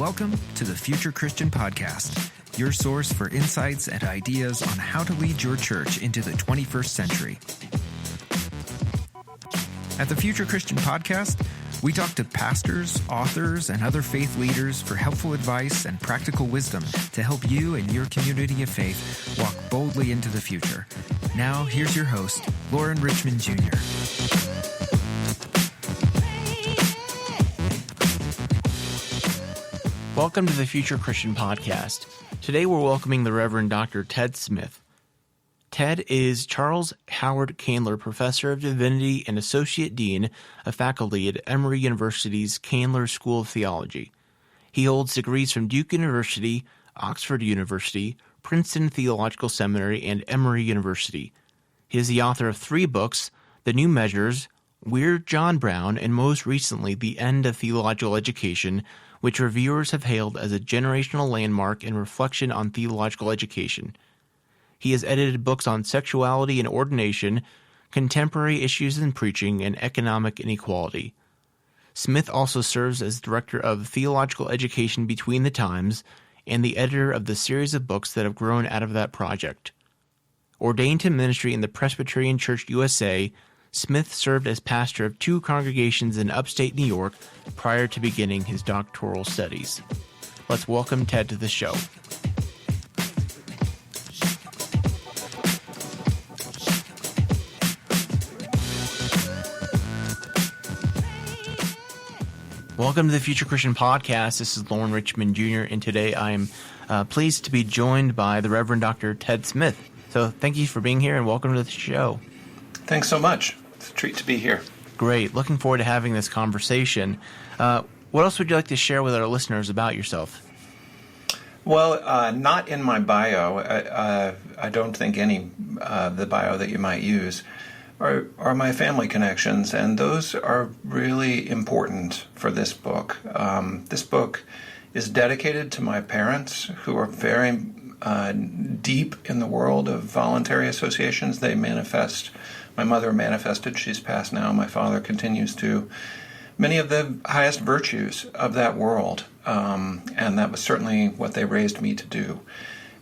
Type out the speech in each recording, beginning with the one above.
Welcome to the Future Christian Podcast, your source for insights and ideas on how to lead your church into the 21st century. At the Future Christian Podcast, we talk to pastors, authors, and other faith leaders for helpful advice and practical wisdom to help you and your community of faith walk boldly into the future. Now, here's your host, Loren Richmond Jr. Welcome to the Future Christian Podcast. Today we're welcoming the Reverend Dr. Ted Smith. Ted is Charles Howard Candler Professor of Divinity and Associate Dean of Faculty at Emory University's Candler School of Theology. He holds degrees from Duke University, Oxford University, Princeton Theological Seminary, and Emory University. He is the author of 3 books, The New Measures, Weird John Brown, and most recently, The End of Theological Education, which reviewers have hailed as a generational landmark in reflection on theological education. He has edited books on sexuality and ordination, contemporary issues in preaching, and economic inequality. Smith also serves as director of Theological Education Between the Times and the editor of the series of books that have grown out of that project. Ordained to ministry in the Presbyterian Church USA, Smith served as pastor of 2 congregations in upstate New York prior to beginning his doctoral studies. Let's welcome Ted to the show. Welcome to the Future Christian Podcast. This is Loren Richmond Jr., and today I am pleased to be joined by the Reverend Dr. Ted Smith. So thank you for being here, and welcome to the show. Thanks so much. It's a treat to be here. Great. Looking forward to having this conversation. What else would you like to share with our listeners about yourself? Well, not in my bio. I don't think any the bio that you might use are my family connections, and those are really important for this book. This book is dedicated to my parents, who are very deep in the world of voluntary associations. They manifest. My mother manifested, she's passed now. My father continues to many of the highest virtues of that world, and that was certainly what they raised me to do.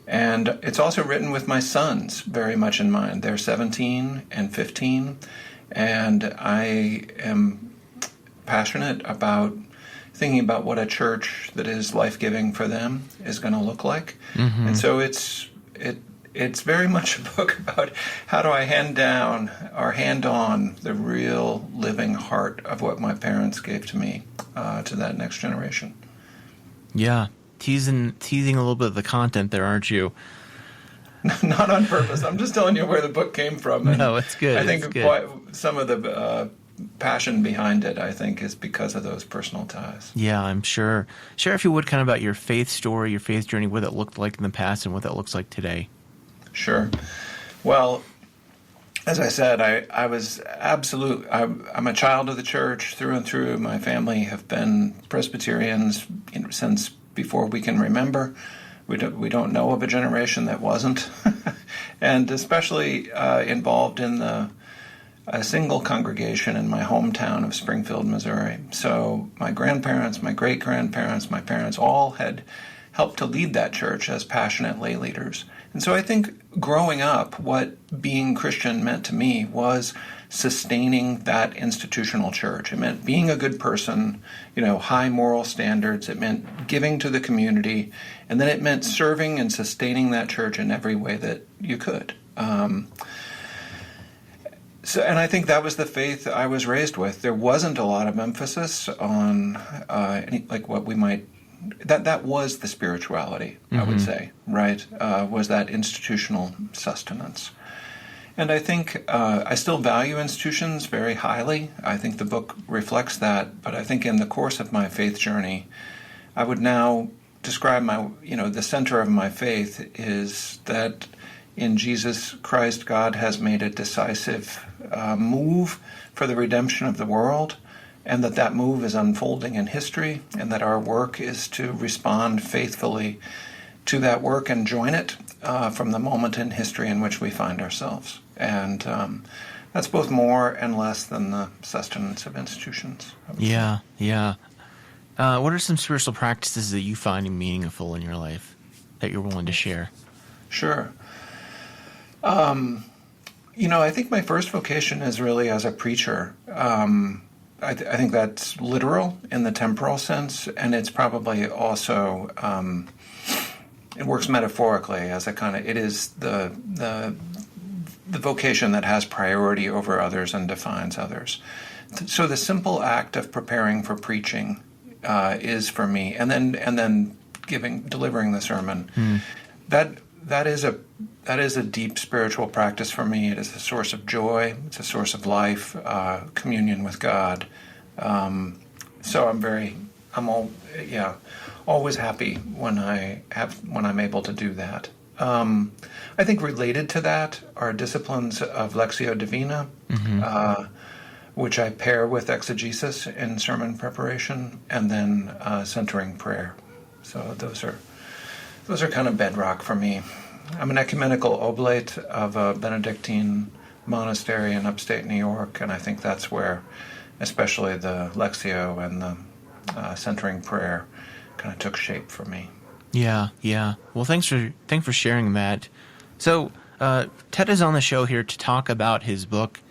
And it's also written with my sons very much in mind. They're 17 and 15, and I am passionate about thinking about what a church that is life-giving for them is going to look like. Mm-hmm. And so it's very much a book about how do I hand down or hand on the real living heart of what my parents gave to me to that next generation. Yeah, teasing a little bit of the content there, aren't you? Not on purpose. I'm just telling you where the book came from. And no, it's good. I think some of the passion behind it, I think, is because of those personal ties. Yeah, I'm sure. Share, if you would, kind of about your faith story, your faith journey, what it looked like in the past and what that looks like today. Sure. Well, as I said, I'm a child of the church through and through. My family have been Presbyterians since before we can remember. We don't know of a generation that wasn't, and especially involved in a single congregation in my hometown of Springfield, Missouri. So my grandparents, my great-grandparents, my parents all had helped to lead that church as passionate lay leaders. And so I think growing up, what being Christian meant to me was sustaining that institutional church. It meant being a good person, high moral standards. It meant giving to the community. And then it meant serving and sustaining that church in every way that you could. And I think that was the faith I was raised with. There wasn't a lot of emphasis on what we might... That was the spirituality, mm-hmm. I would say, right? Was that institutional sustenance. And I think I still value institutions very highly. I think the book reflects that. But I think in the course of my faith journey, I would now describe the center of my faith is that in Jesus Christ, God has made a decisive move for the redemption of the world, and that move is unfolding in history, and that our work is to respond faithfully to that work and join it from the moment in history in which we find ourselves. And that's both more and less than the sustenance of institutions. Yeah. What are some spiritual practices that you find meaningful in your life that you're willing to share? Sure. I think my first vocation is really as a preacher. I think that's literal in the temporal sense, and it's probably also it works metaphorically as it is the vocation that has priority over others and defines others. So the simple act of preparing for preaching is for me, and then delivering the sermon. That is a deep spiritual practice for me. It is a source of joy. It's a source of life, communion with God. So I'm always happy when I'm able to do that. I think related to that are disciplines of Lectio Divina, which I pair with exegesis in sermon preparation, and then centering prayer. So those are kind of bedrock for me. I'm an ecumenical oblate of a Benedictine monastery in upstate New York, and I think that's where especially the Lectio and the centering prayer kind of took shape for me. Yeah. Well, thanks for sharing that. So Ted is on the show here to talk about his book,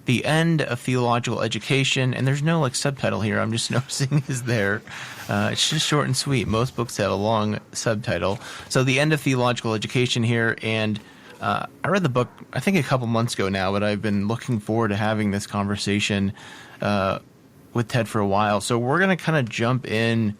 The End of Theological Education, and there's no subtitle here. I'm just noticing is there. It's just short and sweet. Most books have a long subtitle. So The End of Theological Education here, and I read the book, I think a couple months ago now, but I've been looking forward to having this conversation with Ted for a while. So we're going to kind of jump in.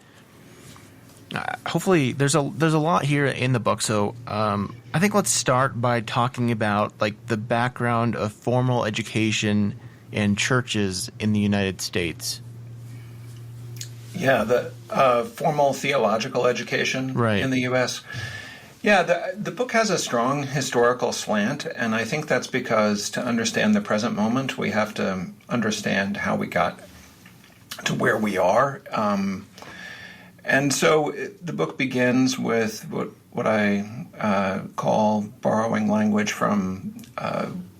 Hopefully, there's a lot here in the book. So I think let's start by talking about the background of formal education in churches in the United States. Yeah, the formal theological education in the U.S. Yeah, the book has a strong historical slant, and I think that's because to understand the present moment, we have to understand how we got to where we are. And so the book begins with what I call borrowing language from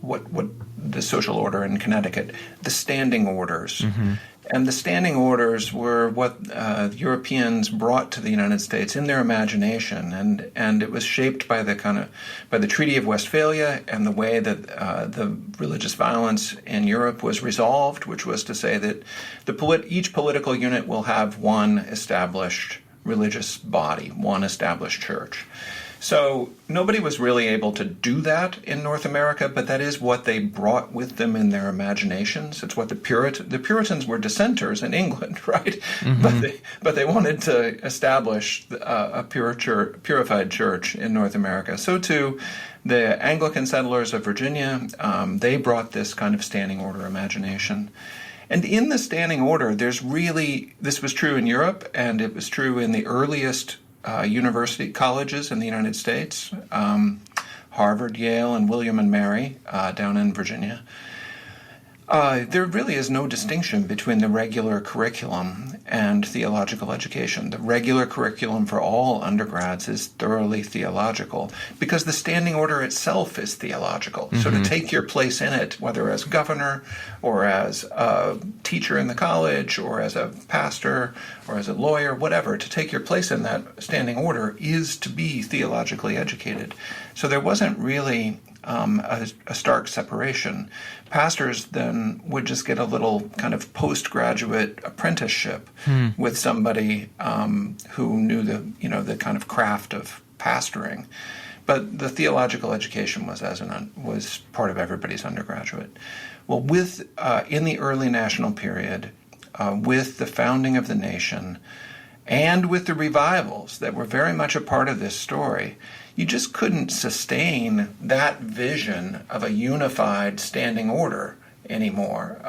what the social order in Connecticut, the standing orders. Mm-hmm. And the standing orders were what Europeans brought to the United States in their imagination, and it was shaped by the Treaty of Westphalia and the way that the religious violence in Europe was resolved, which was to say that each political unit will have one established religious body, one established church. So nobody was really able to do that in North America, but that is what they brought with them in their imaginations. It's what the Puritans were dissenters in England, right? Mm-hmm. But they wanted to establish a purified church in North America. So too, the Anglican settlers of Virginia, they brought this kind of standing order imagination. And in the standing order, this was true in Europe, and it was true in the earliest university colleges in the United States, Harvard, Yale, and William and Mary down in Virginia. There really is no distinction between the regular curriculum and theological education. The regular curriculum for all undergrads is thoroughly theological because the standing order itself is theological. Mm-hmm. So to take your place in it, whether as governor or as a teacher in the college or as a pastor or as a lawyer, whatever, to take your place in that standing order is to be theologically educated. So there wasn't really a stark separation. Pastors then would just get a little kind of postgraduate apprenticeship with somebody who knew the kind of craft of pastoring. But the theological education was part of everybody's undergraduate. Well, in the early national period, with the founding of the nation, and with the revivals that were very much a part of this story, you just couldn't sustain that vision of a unified standing order anymore,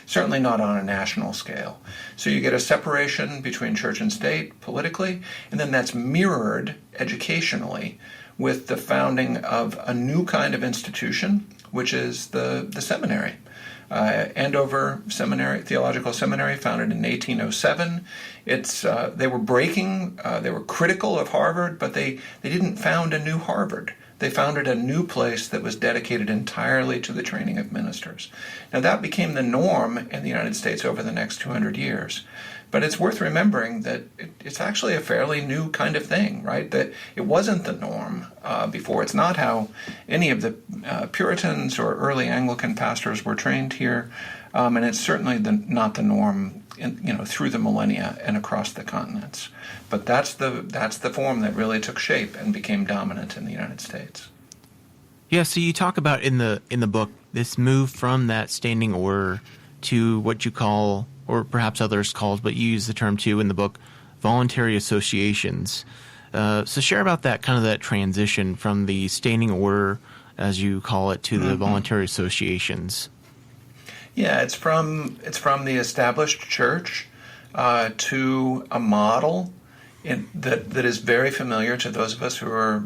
certainly not on a national scale. So you get a separation between church and state politically, and then that's mirrored educationally with the founding of a new kind of institution, which is the seminary. Andover Seminary, Theological Seminary, founded in 1807. They were critical of Harvard, but they didn't found a new Harvard. They founded a new place that was dedicated entirely to the training of ministers. Now that became the norm in the United States over the next 200 years. But it's worth remembering that it's actually a fairly new kind of thing, right? That it wasn't the norm before. It's not how any of the Puritans or early Anglican pastors were trained here, and it's certainly not the norm through the millennia and across the continents. But that's the form that really took shape and became dominant in the United States. Yeah, so you talk about in the book this move from that standing order to what you call, or perhaps others call, but you use the term too in the book, voluntary associations. So share about that transition from the standing order, as you call it, to the voluntary associations. Yeah, it's from the established church to a model that is very familiar to those of us who are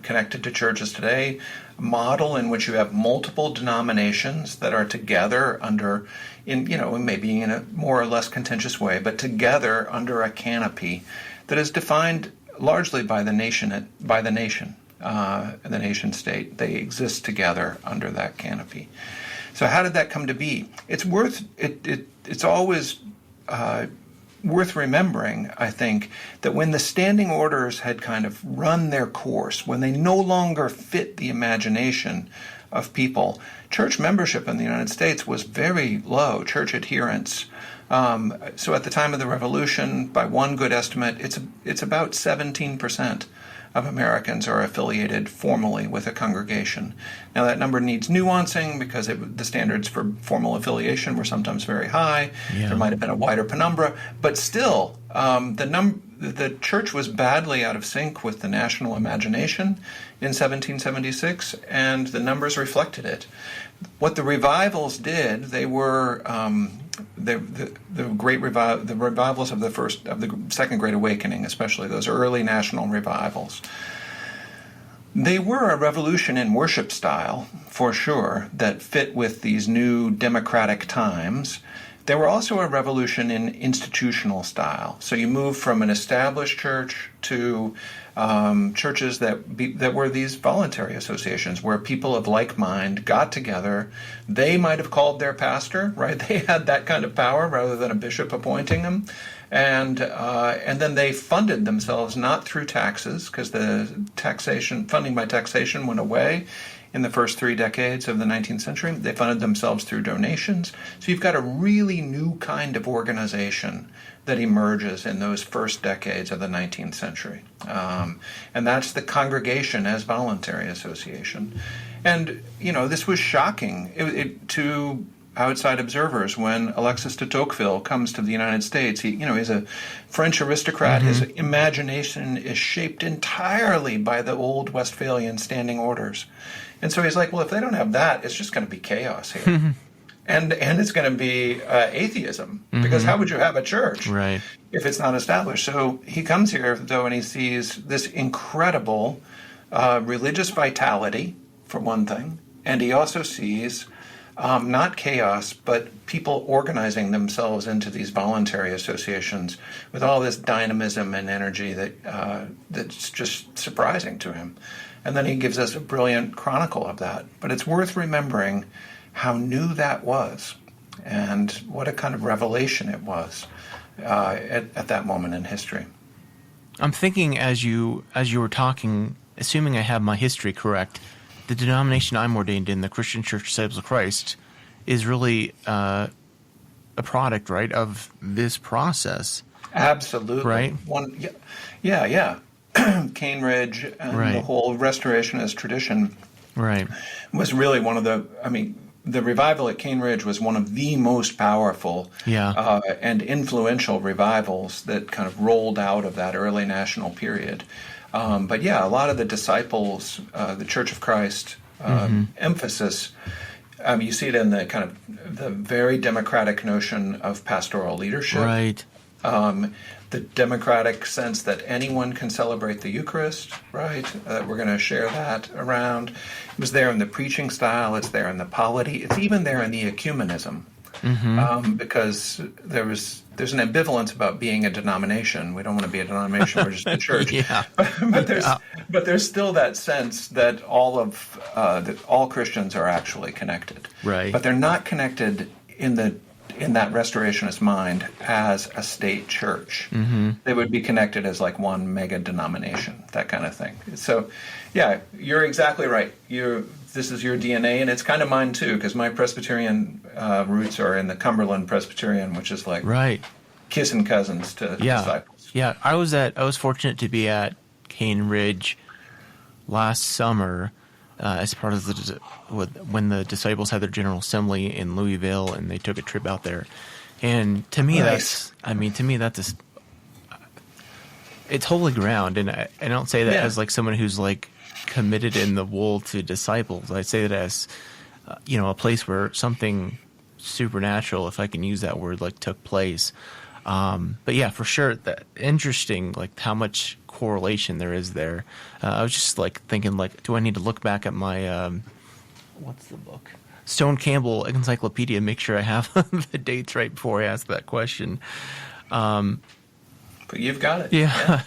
connected to churches today, a model in which you have multiple denominations that are together maybe in a more or less contentious way, but together under a canopy that is defined largely by the nation state. They exist together under that canopy. So how did that come to be? It's always worth remembering, I think, that when the standing orders had kind of run their course, when they no longer fit the imagination of people, church membership in the United States was very low, church adherence. So at the time of the Revolution, by one good estimate, it's about 17% of Americans are affiliated formally with a congregation. Now that number needs nuancing because the standards for formal affiliation were sometimes very high. Yeah. There might have been a wider penumbra, but still, the church was badly out of sync with the national imagination in 1776, and the numbers reflected it. What the revivals did, they were the revivals of the Second Great Awakening, especially those early national revivals. They were a revolution in worship style, for sure, that fit with these new democratic times. They were also a revolution in institutional style. So you move from an established church to churches that were these voluntary associations where people of like mind got together. They might have called their pastor, right? They had that kind of power rather than a bishop appointing them. And then they funded themselves not through taxes, because the funding by taxation went away in the first 3 decades of the 19th century. They funded themselves through donations. So you've got a really new kind of organization that emerges in those first decades of the 19th century. And that's the congregation as voluntary association. And, this was shocking to outside observers when Alexis de Tocqueville comes to the United States. He's a French aristocrat. Mm-hmm. His imagination is shaped entirely by the old Westphalian standing orders. And so he's like, well, if they don't have that, it's just going to be chaos here. Mm-hmm. And it's going to be atheism, because how would you have a church if it's not established? So he comes here, though, and he sees this incredible religious vitality, for one thing, and he also sees not chaos, but people organizing themselves into these voluntary associations with all this dynamism and energy that's just surprising to him. And then he gives us a brilliant chronicle of that. But it's worth remembering how new that was and what a kind of revelation it was at that moment in history. I'm thinking as you were talking, assuming I have my history correct, the denomination I'm ordained in, the Christian Church Disciples of Christ, is really a product, right, of this process. Absolutely. Right? Yeah. Cane Ridge and the whole Restorationist tradition was really one of the revival at Cane Ridge was one of the most powerful and influential revivals that kind of rolled out of that early national period. But a lot of the disciples, the Church of Christ emphasis, you see it in the kind of the very democratic notion of pastoral leadership. Right. The democratic sense that anyone can celebrate the Eucharist, right? We're going to share that around. It was there in the preaching style. It's there in the polity. It's even there in the ecumenism. Because there's an ambivalence about being a denomination. We don't want to be a denomination. We're just a church. But there's still that sense that all Christians are actually connected. Right. But they're not connected in in that restorationist mind as a state church. They would be connected as like one mega denomination, that kind of thing. So, yeah, you're exactly right. This is your DNA, and it's kind of mine too, because my Presbyterian roots are in the Cumberland Presbyterian, which is like kissing cousins to disciples. Yeah, I was fortunate to be at Cane Ridge last summer as part of when the disciples had their General Assembly in Louisville, and they took a trip out there. And to me, Nice. it's holy ground, and I don't say that as like someone who's like committed in the wool to disciples. I say that as a place where something supernatural, if I can use that word, like took place. But yeah, for sure, that interesting, like how much correlation there is there. I was just like thinking, like, do I need to look back at my what's the book? Stone Campbell Encyclopedia, make sure I have the dates right before I ask that question. But you've got it. Yeah.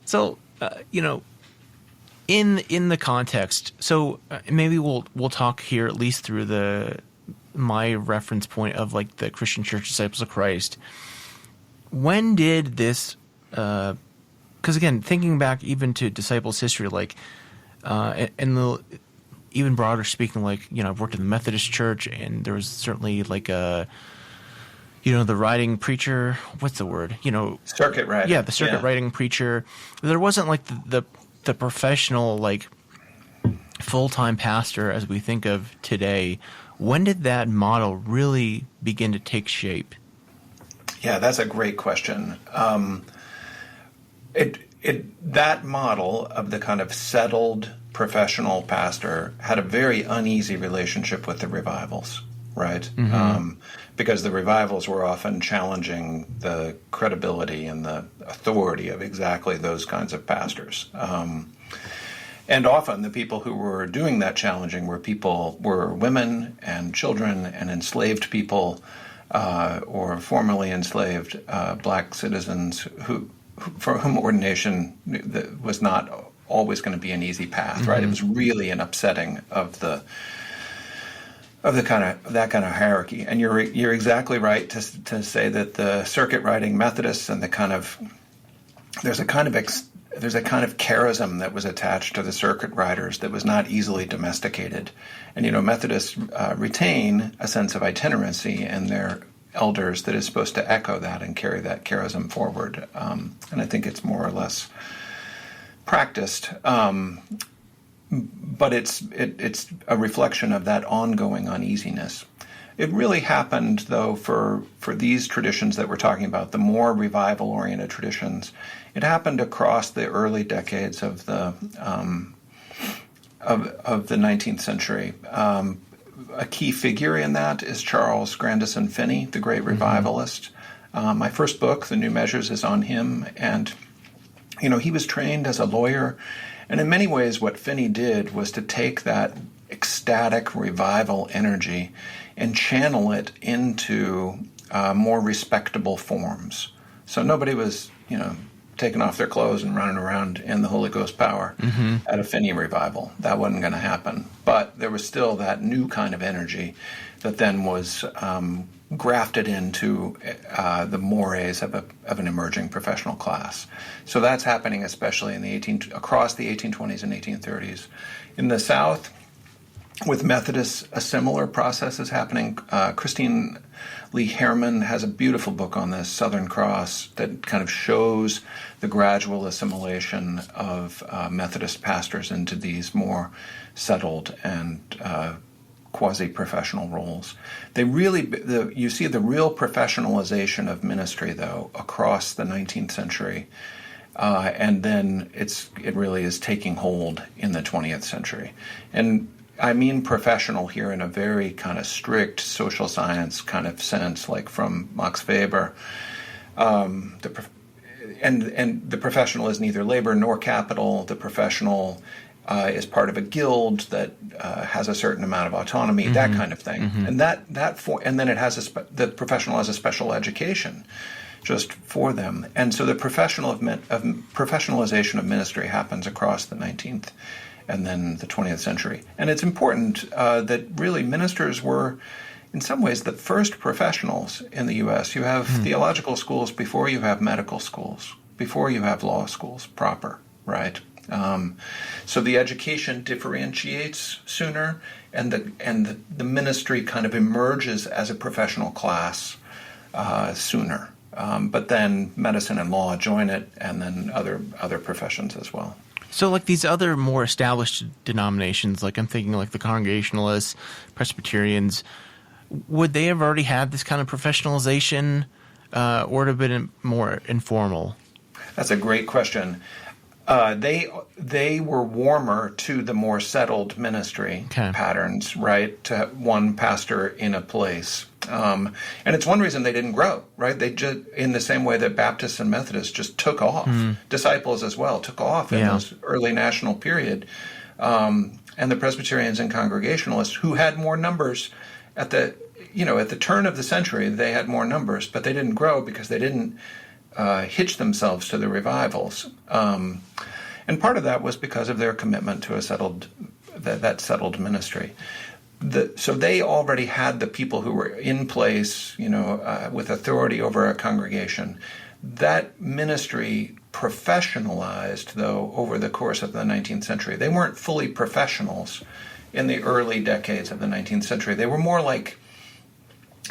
So, in the context, so maybe we'll talk here at least through my reference point of like the Christian Church Disciples of Christ. When did this? Because again, thinking back even to disciples' history, like and the even broader speaking, like I've worked in the Methodist Church, and there was certainly like the writing preacher. What's the word? Circuit writing. Yeah, the circuit writing preacher. There wasn't like the professional, like full-time pastor as we think of today. When did that model really begin to take shape? Yeah, that's a great question. That model of the kind of settled professional pastor had a very uneasy relationship with the revivals, right? Because the revivals were often challenging the credibility and the authority of exactly those kinds of pastors. And often the people who were doing that challenging were women and children and enslaved people, or formerly enslaved black citizens for whom ordination was not always going to be an easy path, right? It was really an upsetting of that kind of hierarchy. And you're exactly right to say that the circuit riding Methodists and there's a kind of charism that was attached to the circuit riders that was not easily domesticated. And Methodists retain a sense of itinerancy in their elders that is supposed to echo that and carry that charism forward. And I think it's more or less practiced. But it's a reflection of that ongoing uneasiness. It really happened, though, for these traditions that we're talking about, the more revival-oriented traditions. It happened across the early decades of the 19th century. A key figure in that is Charles Grandison Finney, the great revivalist. My first book, The New Measures, is on him, and he was trained as a lawyer. And in many ways, what Finney did was to take that ecstatic revival energy and channel it into more respectable forms. So nobody was, taking off their clothes and running around in the Holy Ghost power at a Finney revival. That wasn't going to happen. But there was still that new kind of energy that then was grafted into the mores of an emerging professional class. So that's happening especially across the 1820s and 1830s. In the South, with Methodists, a similar process is happening. Christine Lee Herman has a beautiful book on this, Southern Cross, that kind of shows the gradual assimilation of Methodist pastors into these more settled and quasi-professional roles. You see the real professionalization of ministry, though, across the 19th century, and then it really is taking hold in the 20th century. And I mean professional here in a very kind of strict social science kind of sense, like from Max Weber. And the professional is neither labor nor capital. The professional is part of a guild that has a certain amount of autonomy, that kind of thing. And and then it has the professional has a special education just for them. And so the professionalization of ministry happens across the 19th and then the 20th century. And it's important that really ministers were in some ways, the first professionals in the U.S. You have theological schools before you have medical schools, before you have law schools proper, right? So the education differentiates sooner, and the ministry kind of emerges as a professional class sooner. But then medicine and law join it, and then other professions as well. So like these other more established denominations, like I'm thinking like the Congregationalists, Presbyterians, would they have already had this kind of professionalization or would it have been more informal? That's a great question. They were warmer to the more settled ministry patterns, right? To one pastor in a place. And it's one reason they didn't grow, right? They just, in the same way that Baptists and Methodists just took off, disciples as well took off in this early national period. And the Presbyterians and Congregationalists, who had more numbers at the turn of the century, they had more numbers, but they didn't grow because they didn't hitch themselves to the revivals. And part of that was because of their commitment to that settled ministry. So they already had the people who were in place, with authority over a congregation. That ministry professionalized, though, over the course of the 19th century. They weren't fully professionals in the early decades of the 19th century. They were more like,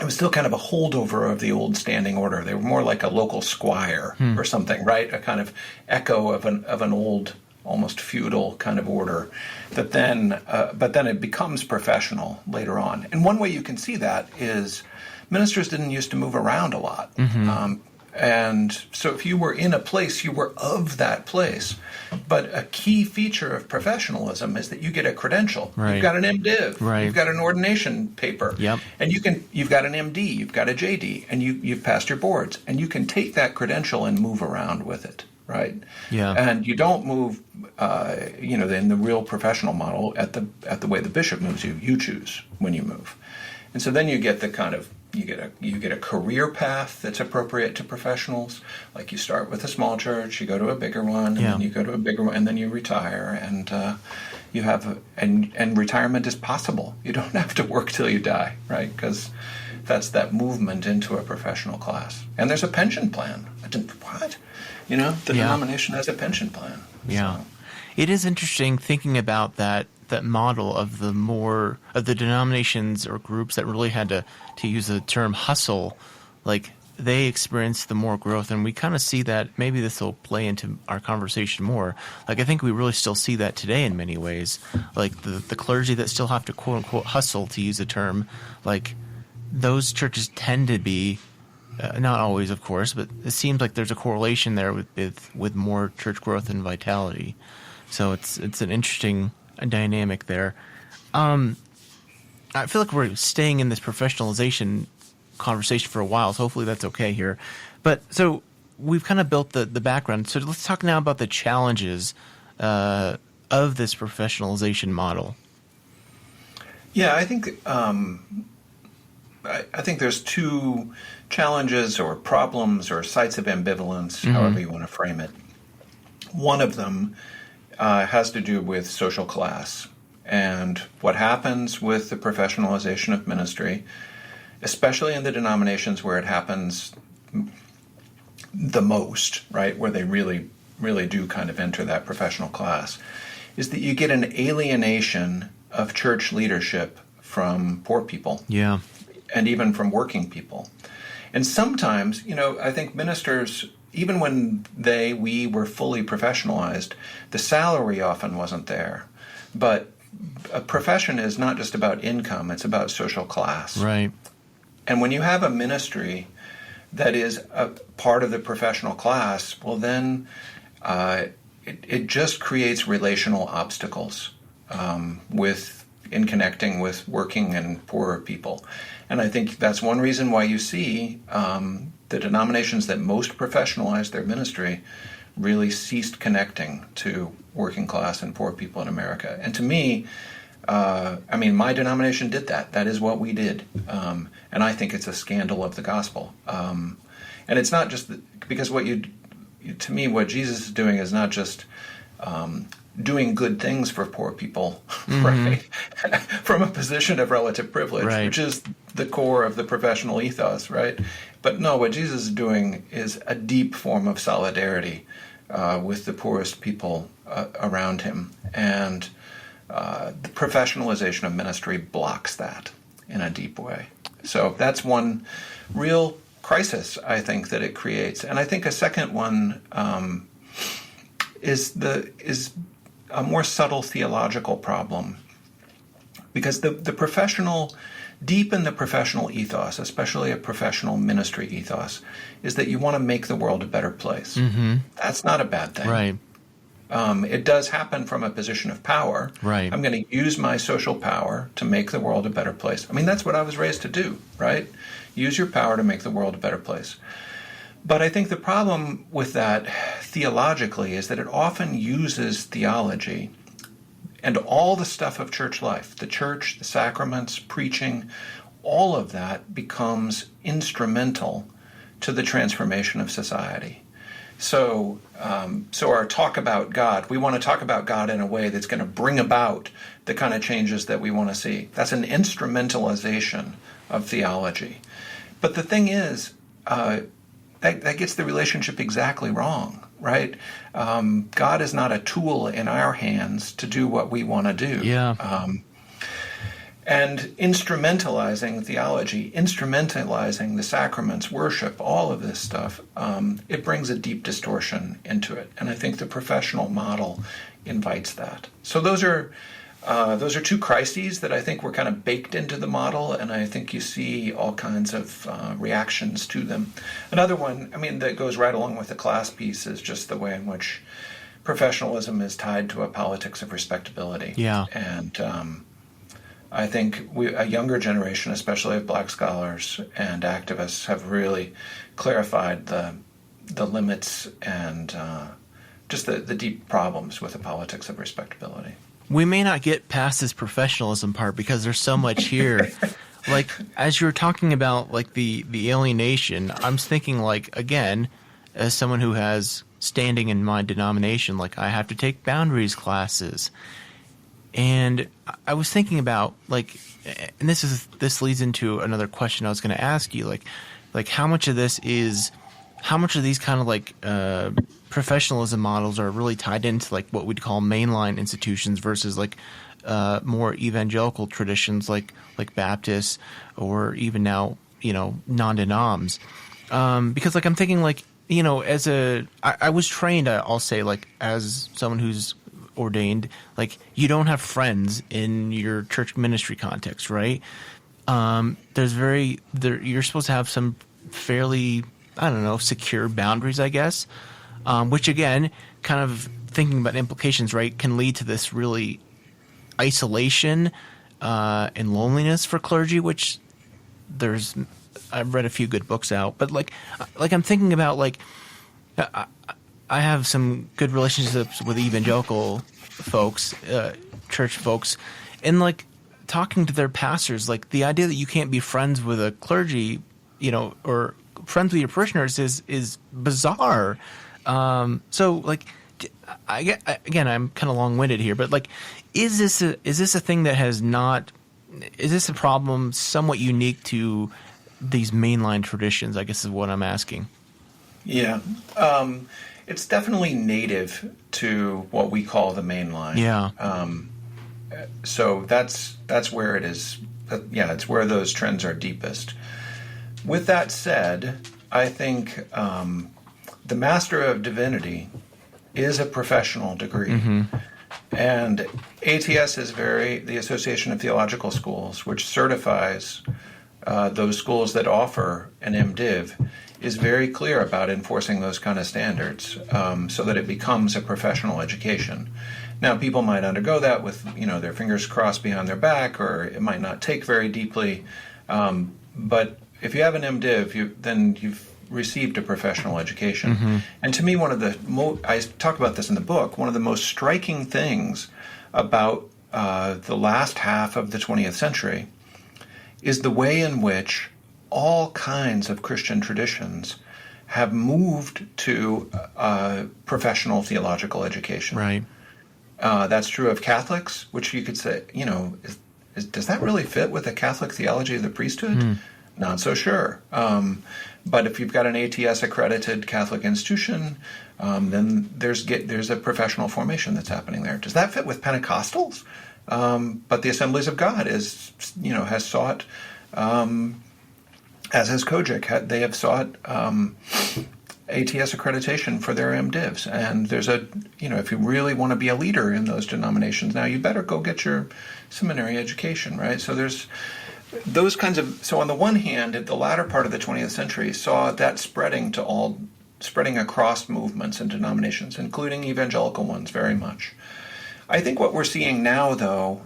it was still kind of a holdover of the old standing order. They were more like a local squire or something, right? A kind of echo of an old, almost feudal kind of order. But then it becomes professional later on. And one way you can see that is ministers didn't used to move around a lot. And so if you were in a place, you were of that place. But a key feature of professionalism is that you get a credential. Right. You've got an MDiv. Right. You've got an ordination paper. Yep. And you've got an MD, you've got a JD, and you've passed your boards. And you can take that credential and move around with it, right? Yeah. And you don't move, in the real professional model at the way the bishop moves you. You choose when you move. And so then you get the kind of you get a career path that's appropriate to professionals. Like you start with a small church, you go to a bigger one, and then you go to a bigger one, and then you retire, and you have and retirement is possible. You don't have to work till you die, right? Because that's that movement into a professional class. And there's a pension plan. What? The denomination has a pension plan. Yeah. So. It is interesting thinking about that model of the denominations or groups that really had to use the term hustle, like they experienced the more growth, and we kind of see that. Maybe this will play into our conversation more. Like I think we really still see that today in many ways. Like the clergy that still have to quote unquote hustle, to use a term, like those churches tend to be not always, of course, but it seems like there's a correlation there with more church growth and vitality. So it's an interesting dynamic there. I feel like we're staying in this professionalization conversation for a while, so hopefully that's okay here. But so we've kind of built the background. So let's talk now about the challenges of this professionalization model. Yeah, I think there's two challenges or problems or sites of ambivalence, however you want to frame it. One of them has to do with social class and what happens with the professionalization of ministry, especially in the denominations where it happens the most, right, where they really, really do kind of enter that professional class, is that you get an alienation of church leadership from poor people. Yeah. And even from working people. And sometimes, I think ministers, even when we were fully professionalized, the salary often wasn't there. But a profession is not just about income, it's about social class. Right. And when you have a ministry that is a part of the professional class, well then it just creates relational obstacles in connecting with working and poorer people. And I think that's one reason why you see the denominations that most professionalized their ministry really ceased connecting to working class and poor people in America. And to me, my denomination did that. That is what we did. And I think it's a scandal of the gospel. And it's not just because what Jesus is doing is not just doing good things for poor people, right? From a position of relative privilege, right. which is the core of the professional ethos, right? But no, what Jesus is doing is a deep form of solidarity with the poorest people around him. And the professionalization of ministry blocks that in a deep way. So that's one real crisis, I think, that it creates. And I think a second one is a more subtle theological problem. Because the professional, deep in the professional ethos, especially a professional ministry ethos, is that you want to make the world a better place. Mm-hmm. That's not a bad thing. Right. It does happen from a position of power. Right. I'm going to use my social power to make the world a better place. I mean, that's what I was raised to do, right? Use your power to make the world a better place. But I think the problem with that theologically is that it often uses theology and all the stuff of church life, the church, the sacraments, preaching, all of that becomes instrumental to the transformation of society. So our talk about God, we want to talk about God in a way that's going to bring about the kind of changes that we want to see. That's an instrumentalization of theology. But the thing is, that gets the relationship exactly wrong, right? God is not a tool in our hands to do what we want to do. Yeah. And instrumentalizing theology, instrumentalizing the sacraments, worship, all of this stuff, it brings a deep distortion into it. And I think the professional model invites that. So those are two crises that I think were kind of baked into the model, and I think you see all kinds of reactions to them. Another one, I mean, that goes right along with the class piece is just the way in which professionalism is tied to a politics of respectability. Yeah. And I think a younger generation, especially of black scholars and activists, have really clarified the limits and just the deep problems with the politics of respectability. We may not get past this professionalism part because there's so much here. Like, as you were talking about, like, the alienation, I'm thinking, like, again, as someone who has standing in my denomination, like, I have to take boundaries classes. And I was thinking about, like, and this leads into another question I was going to ask you, like how much of these kind of, like, professionalism models are really tied into, like, what we'd call mainline institutions versus, like, more evangelical traditions like Baptists or even now, non-denoms. Because, like, I'm thinking, like, I was trained, I'll say, like, as someone who's ordained, like, you don't have friends in your church ministry context, right? You're supposed to have some fairly, I don't know, secure boundaries, I guess, which, again, kind of thinking about implications, right, can lead to this really isolation and loneliness for clergy, which I've read a few good books out, but like I'm thinking about, like, I have some good relationships with evangelical folks, church folks, and, like, talking to their pastors, like, the idea that you can't be friends with a clergy, or friends with your parishioners is bizarre. So, like, again, I'm kind of long-winded here, but, like, is this a thing that is this a problem somewhat unique to these mainline traditions, I guess is what I'm asking. Yeah. It's definitely native to what we call the mainline. Yeah. So that's where it is. It's where those trends are deepest. With that said, I think the Master of Divinity is a professional degree. Mm-hmm. And ATS is the Association of Theological Schools, which certifies those schools that offer an MDiv, is very clear about enforcing those kind of standards so that it becomes a professional education. Now, people might undergo that with, their fingers crossed behind their back, or it might not take very deeply. But if you have an MDiv, then you've received a professional education. Mm-hmm. And to me, I talk about this in the book, one of the most striking things about the last half of the 20th century is the way in which all kinds of Christian traditions have moved to professional theological education. Right. That's true of Catholics, which you could say, Does that really fit with the Catholic theology of the priesthood? Not so sure. But if you've got an ATS-accredited Catholic institution, then there's a professional formation that's happening there. Does that fit with Pentecostals? But the Assemblies of God has sought, as has Kojic, they have sought ATS accreditation for their MDivs. And there's if you really want to be a leader in those denominations now, you better go get your seminary education, right? So there's those kinds of, so on the one hand, the latter part of the 20th century saw that spreading across movements and denominations, including evangelical ones, very much. I think what we're seeing now, though,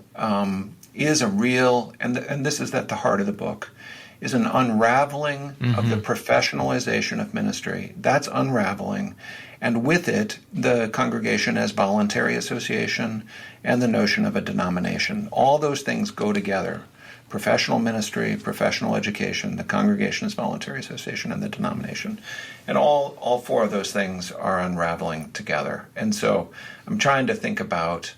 is a real, and this is at the heart of the book, is an unraveling of the professionalization of ministry. That's unraveling. And with it, the congregation as voluntary association and the notion of a denomination. All those things go together. Professional ministry, professional education, the congregation as voluntary association, and the denomination. And all four of those things are unraveling together. And so I'm trying to think about,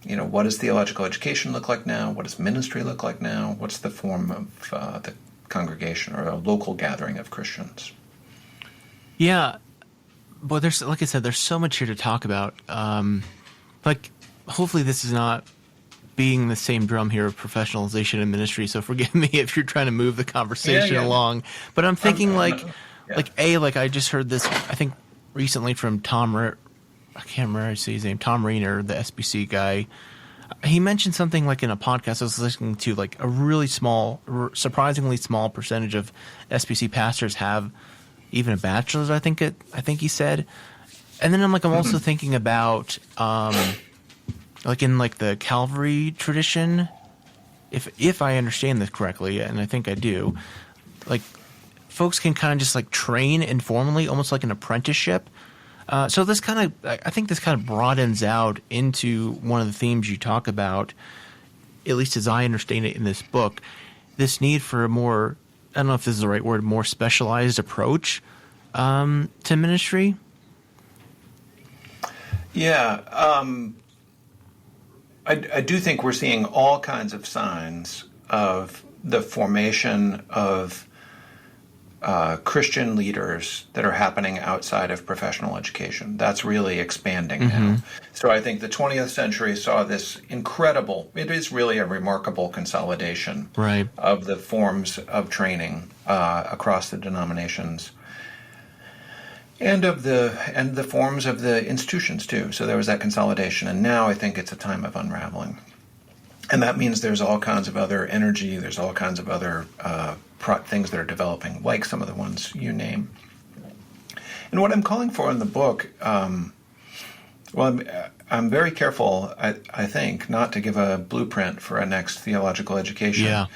what does theological education look like now? What does ministry look like now? What's the form of the congregation or a local gathering of Christians? Yeah. But there's, like I said, there's so much here to talk about. Hopefully this is not being the same drum here of professionalization and ministry, so forgive me if you're trying to move the conversation along. But I'm thinking I just heard this, I think, recently from I can't remember how to say his name, Tom Rainer, the SBC guy. He mentioned something like in a podcast I was listening to, like a really small, surprisingly small percentage of SBC pastors have even a bachelor's, I think he said. And then I'm also thinking about in the Calvary tradition, if I understand this correctly, and I think I do, folks can kind of just train informally, almost like an apprenticeship. So I think this kind of broadens out into one of the themes you talk about, at least as I understand it in this book, this need for a more, I don't know if this is the right word, more specialized approach to ministry. Yeah. I do think we're seeing all kinds of signs of the formation of Christian leaders that are happening outside of professional education. That's really expanding now. So I think the 20th century saw this it is really a remarkable consolidation of the forms of training across the denominations. And the forms of the institutions too. So there was that consolidation, and now I think it's a time of unraveling, and that means there's all kinds of other energy. There's all kinds of other things that are developing, like some of the ones you name. And what I'm calling for in the book, I'm very careful, I think, not to give a blueprint for a next theological education,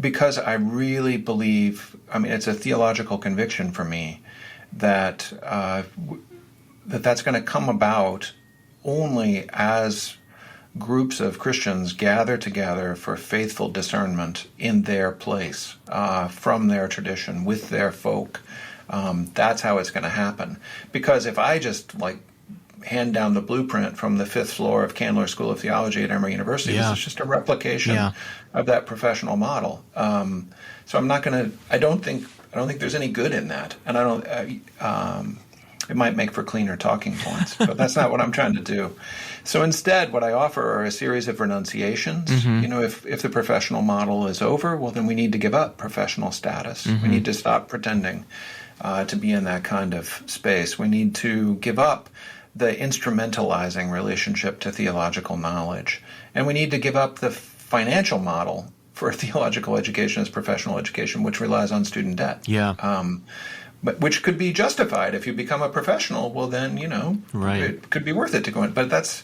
because I really believe. It's a theological conviction for me that that's going to come about only as groups of Christians gather together for faithful discernment in their place, from their tradition, with their folk. That's how it's going to happen. Because if I just hand down the blueprint from the 5th floor of Candler School of Theology at Emory University, this is just a replication of that professional model. So I'm not going to. I don't think there's any good in that, and I don't. It might make for cleaner talking points, but that's not what I'm trying to do. So instead, what I offer are a series of renunciations. If the professional model is over, well, then we need to give up professional status. We need to stop pretending to be in that kind of space. We need to give up the instrumentalizing relationship to theological knowledge, and we need to give up the financial model for theological education as professional education, which relies on student debt. But which could be justified if you become a professional. Well, then it could be worth it to go in. But that's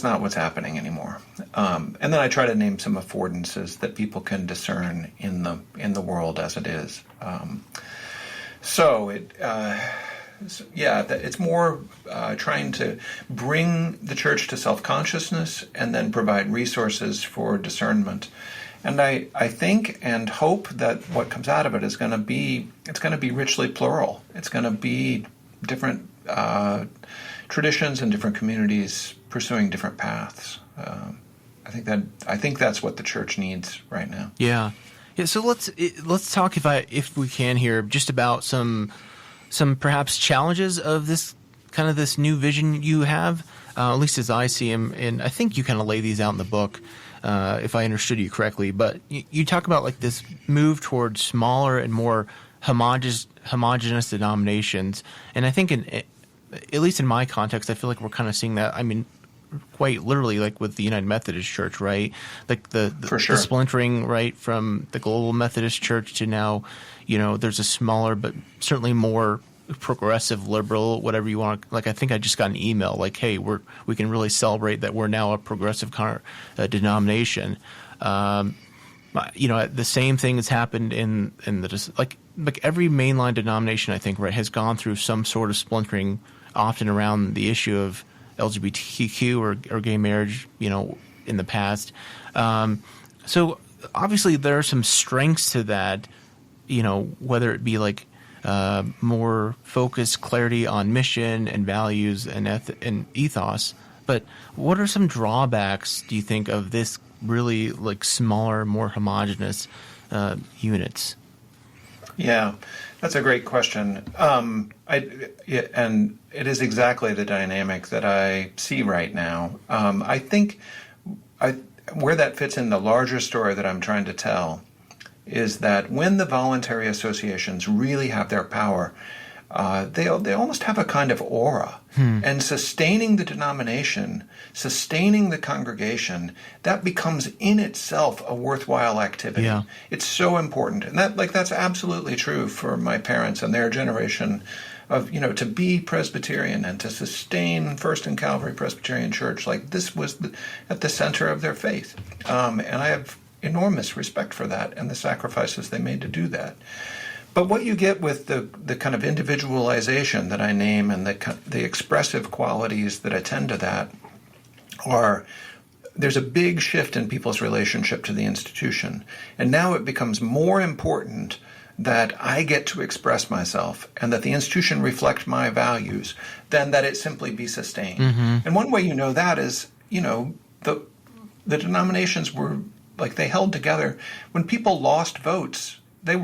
not what's happening anymore. And then I try to name some affordances that people can discern in the world as it is. It's more trying to bring the church to self-consciousness and then provide resources for discernment. And I think and hope that what comes out of it is going to be richly plural. It's going to be different traditions and different communities pursuing different paths. I think that's what the church needs right now. Yeah. So let's talk, if we can, here just about some perhaps challenges of this new vision you have, at least as I see them, and I think you kind of lay these out in the book, if I understood you correctly. But you talk about like this move towards smaller and more homogenous denominations, and I think at least in my context, I feel like we're kind of seeing that. I mean, quite literally, like with the United Methodist Church, right? Like the splintering, right, from the Global Methodist Church to now, there's a smaller but certainly more progressive, liberal, whatever you want. Like, I think I just got an email like, hey, we can really celebrate that we're now a progressive denomination. The same thing has happened in the like every mainline denomination, I think, right, has gone through some sort of splintering, often around the issue of LGBTQ or gay marriage, in the past. So obviously there are some strengths to that, whether it be like more focused clarity on mission and values and ethos. But what are some drawbacks, do you think, of this really like smaller, more homogenous units? Yeah, that's a great question. And it is exactly the dynamic that I see right now. I think where that fits in the larger story that I'm trying to tell is that when the voluntary associations really have their power, they almost have a kind of aura. And sustaining the denomination, sustaining the congregation, that becomes in itself a worthwhile activity. Yeah. It's so important. And that's absolutely true for my parents and their generation of, to be Presbyterian and to sustain First and Calvary Presbyterian Church. Like, this was at the center of their faith. And I have enormous respect for that and the sacrifices they made to do that. But what you get with the kind of individualization that I name and the expressive qualities that attend to that there's a big shift in people's relationship to the institution. And now it becomes more important that I get to express myself and that the institution reflect my values than that it simply be sustained. Mm-hmm. And one way you know that is, the denominations were like, they held together. When people lost votes, they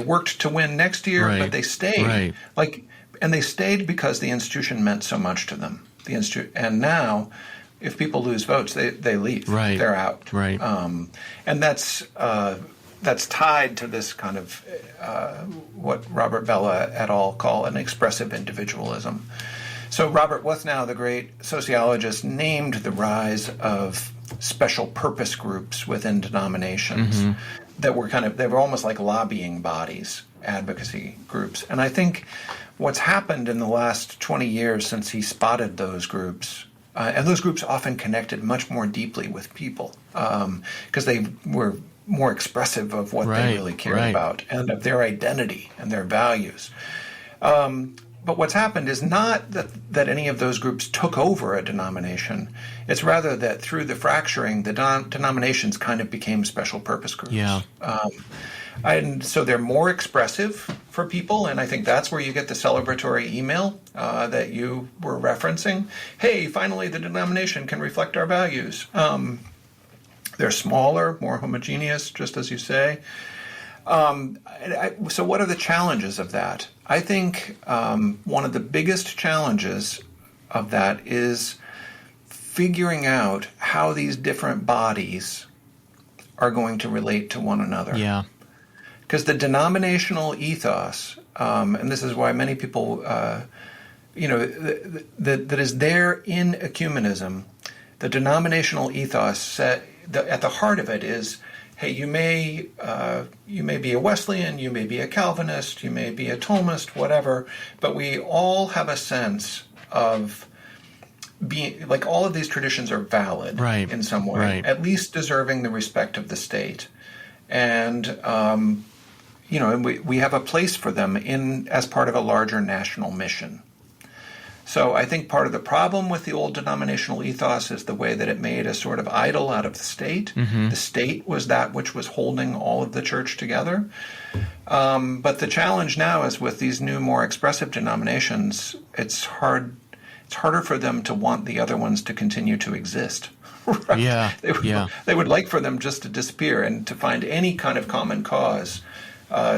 worked to win next year, right, but they stayed. Right. And they stayed because the institution meant so much to them. And now, if people lose votes, they leave. Right. They're out. Right. And that's tied to this kind of what Robert Bellah et al. Call an expressive individualism. So Robert Wuthnow, the great sociologist, named the rise of special purpose groups within denominations. Mm-hmm. That they were almost like lobbying bodies, advocacy groups. And I think what's happened in the last 20 years since he spotted those groups, and those groups often connected much more deeply with people because they were more expressive of what they really cared about and of their identity and their values. But what's happened is not that any of those groups took over a denomination. It's rather that through the fracturing, the denominations kind of became special purpose groups. Yeah. And so they're more expressive for people, and I think that's where you get the celebratory email that you were referencing. Hey, finally the denomination can reflect our values. They're smaller, more homogeneous, just as you say. So what are the challenges of that? I think one of the biggest challenges of that is figuring out how these different bodies are going to relate to one another. Yeah. Because the denominational ethos, and this is why many people, that is there in ecumenism, the denominational ethos at the heart of it is, hey, you may be a Wesleyan, you may be a Calvinist, you may be a Thomist, whatever, but we all have a sense of being, like, all of these traditions are valid in some way, at least deserving the respect of the state. And, and we have a place for them as part of a larger national mission. So I think part of the problem with the old denominational ethos is the way that it made a sort of idol out of the state. Mm-hmm. The state was that which was holding all of the church together. But the challenge now is with these new, more expressive denominations, it's harder for them to want the other ones to continue to exist. Right? Yeah. They would like for them just to disappear, and to find any kind of common cause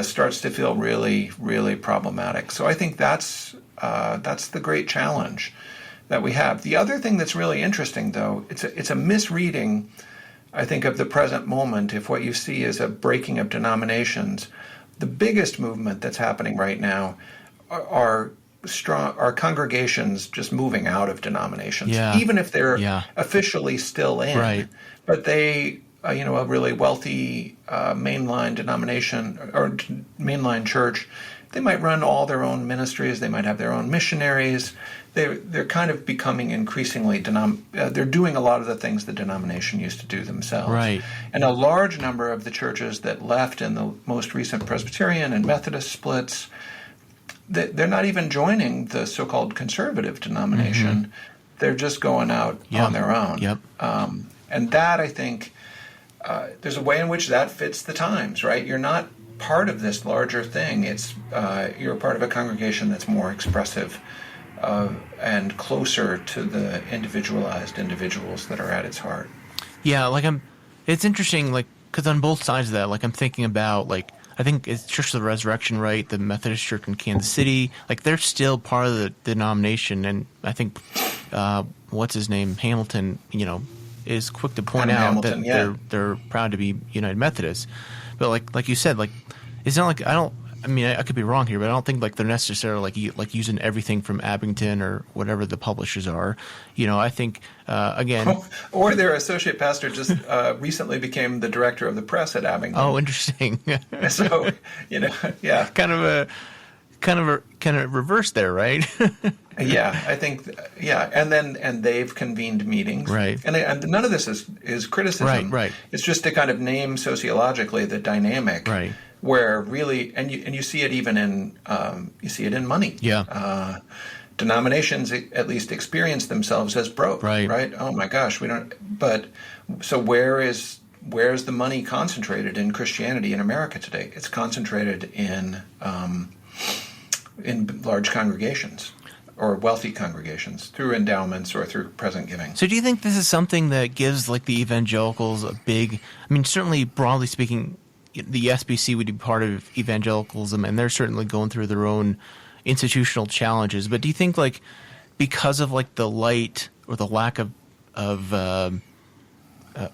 starts to feel really, really problematic. So I think that's the great challenge that we have. The other thing that's really interesting, though, it's a misreading, I think, of the present moment. If what you see is a breaking of denominations, the biggest movement that's happening right now are congregations just moving out of denominations, even if they're officially still in. Right. But they, a really wealthy mainline denomination or mainline church, they might run all their own ministries. They might have their own missionaries. They're kind of becoming increasingly they're doing a lot of the things the denomination used to do themselves. Right. And a large number of the churches that left in the most recent Presbyterian and Methodist splits, they're not even joining the so-called conservative denomination. They're just going out on their own. Yep. And that, I think, there's a way in which that fits the times, right? You're not part of this larger thing. It's you're part of a congregation that's more expressive and closer to the individualized individuals that are at its heart. Yeah, it's interesting, because on both sides of that, I'm thinking about, I think it's Church of the Resurrection, right? The Methodist Church in Kansas City, they're still part of the denomination, and I think, what's his name, Hamilton, is quick to point out Hamilton, that they're proud to be United Methodists. But like you said, it's not I could be wrong here, but I don't think they're necessarily using everything from Abington or whatever the publishers are. I think again, or their associate pastor just recently became the director of the press at Abington. Oh, interesting. So yeah, kind of reverse there, right? Yeah, I think and they've convened meetings, right? And none of this is criticism, right? It's just to kind of name sociologically the dynamic, right? Where really, and you see it even in money. Yeah. Denominations at least experience themselves as broke, right? Oh my gosh, we don't. But so where's the money concentrated in Christianity in America today? It's concentrated in large congregations or wealthy congregations through endowments or through present giving. So do you think this is something that gives the evangelicals a big? I mean, certainly broadly speaking, the SBC would be part of evangelicalism, and they're certainly going through their own institutional challenges. But do you think, because of the light or the lack of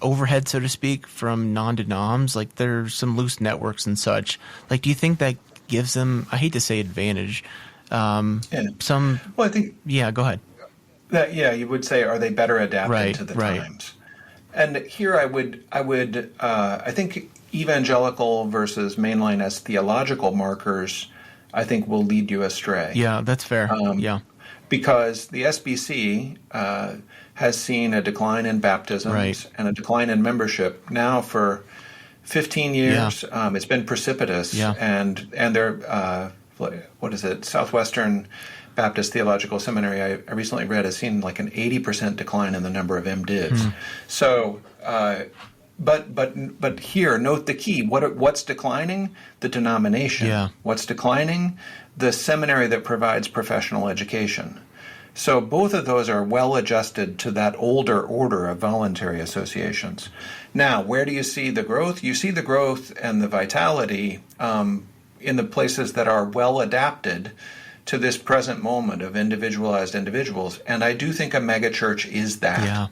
overhead, so to speak, from non-denoms, there's some loose networks and such. Do you think that gives them, I hate to say advantage, some? Well, I think. Yeah, go ahead. That you would say, are they better adapted to the times? And here I think evangelical versus mainline as theological markers, I think, will lead you astray. Yeah, that's fair. Because the SBC has seen a decline in baptisms and a decline in membership now for 15 years. Yeah. It's been precipitous. Yeah. And they're, Southwestern Baptist Theological Seminary, I recently read, has seen an 80% decline in the number of MDivs. So, but here, note the key. What's declining? The denomination. Yeah. What's declining? The seminary that provides professional education. So both of those are well adjusted to that older order of voluntary associations. Now, where do you see the growth? You see the growth and the vitality in the places that are well adapted to this present moment of individualized individuals. And I do think a megachurch is that. Yeah.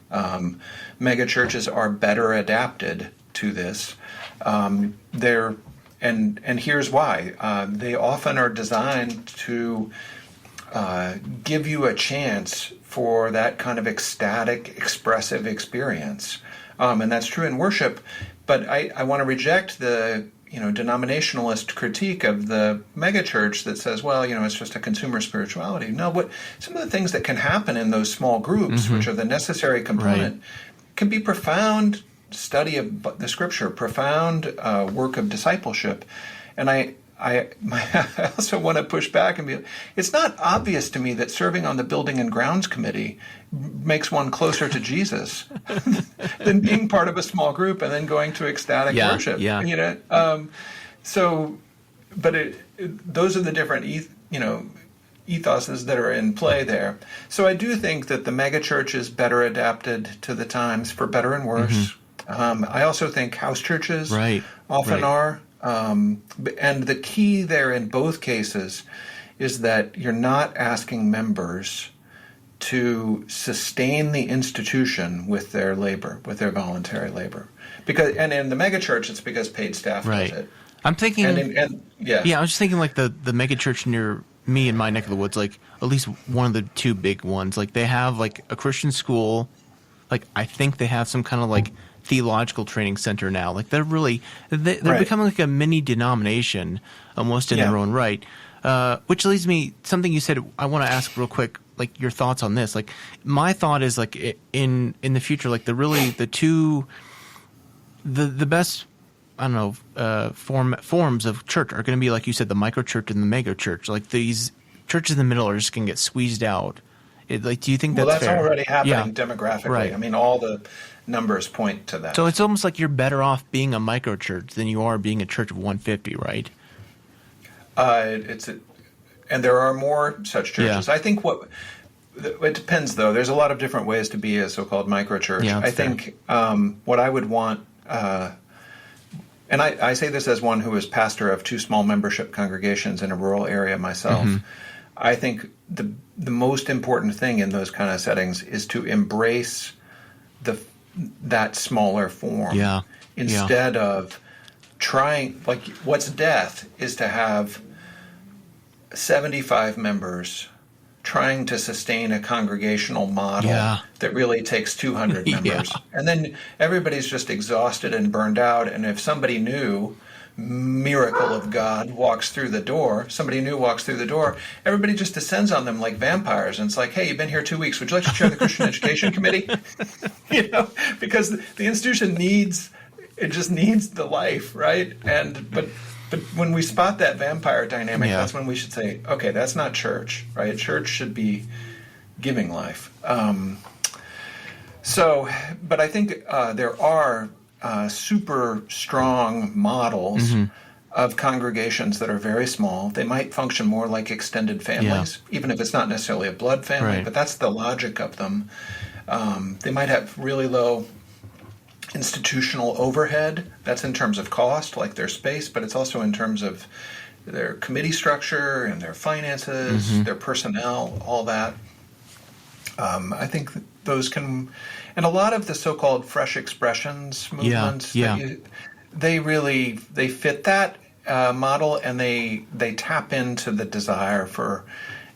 Megachurches are better adapted to this. And here's why. They often are designed to give you a chance for that kind of ecstatic, expressive experience. And that's true in worship. But I want to reject the denominationalist critique of the megachurch that says, well, it's just a consumer spirituality. No, some of the things that can happen in those small groups, which are the necessary component, can be profound study of the Scripture, profound work of discipleship. And I also want to push back and it's not obvious to me that serving on the Building and Grounds Committee makes one closer to Jesus than being part of a small group and then going to ecstatic worship. Yeah. Those are the different, ethoses that are in play there. So I do think that the megachurch is better adapted to the times, for better and worse. I also think house churches often are. And the key there in both cases is that you're not asking members to sustain the institution with their labor, with their voluntary labor. And in the megachurch, it's because paid staff does it. I'm thinking, I was just thinking like the megachurch near me in my neck of the woods, like at least one of the two big ones. Like they have like a Christian school, like I think they have some kind of like theological training center now. Like they're becoming like a mini denomination almost in their own right. Which leads me, something you said, I want to ask real quick, like your thoughts on this. Like my thought is like in the future, like the best, I don't know, forms of church are going to be, like you said, the microchurch and the mega church. Like these churches in the middle are just going to get squeezed out. Do you think that's fair? Well, that's already happening demographically. Right. I mean, all the numbers point to that. So it's almost like you're better off being a microchurch than you are being a church of 150, right? And there are more such churches. I think it depends, though. There's a lot of different ways to be a so-called microchurch. Yeah, I think what I would want, and I say this as one who is pastor of 2 small membership congregations in a rural area myself. I think the most important thing in those kind of settings is to embrace that smaller form instead of trying, like what's death is to have 75 members trying to sustain a congregational model that really takes 200 members. And then everybody's just exhausted and burned out. And if somebody new, miracle of God, walks through the door, everybody just descends on them like vampires. And it's like, hey, you've been here 2 weeks. Would you like to chair the Christian Education Committee? Because the institution needs the life, right? But when we spot that vampire dynamic, that's when we should say, okay, that's not church, right? Church should be giving life. But I think there are super strong models of congregations that are very small. They might function more like extended families, even if it's not necessarily a blood family, but that's the logic of them. They might have really low institutional overhead. That's in terms of cost, like their space, but it's also in terms of their committee structure and their finances, their personnel, all that. I think those can, and a lot of the so-called fresh expressions movements, they fit that model, and they tap into the desire for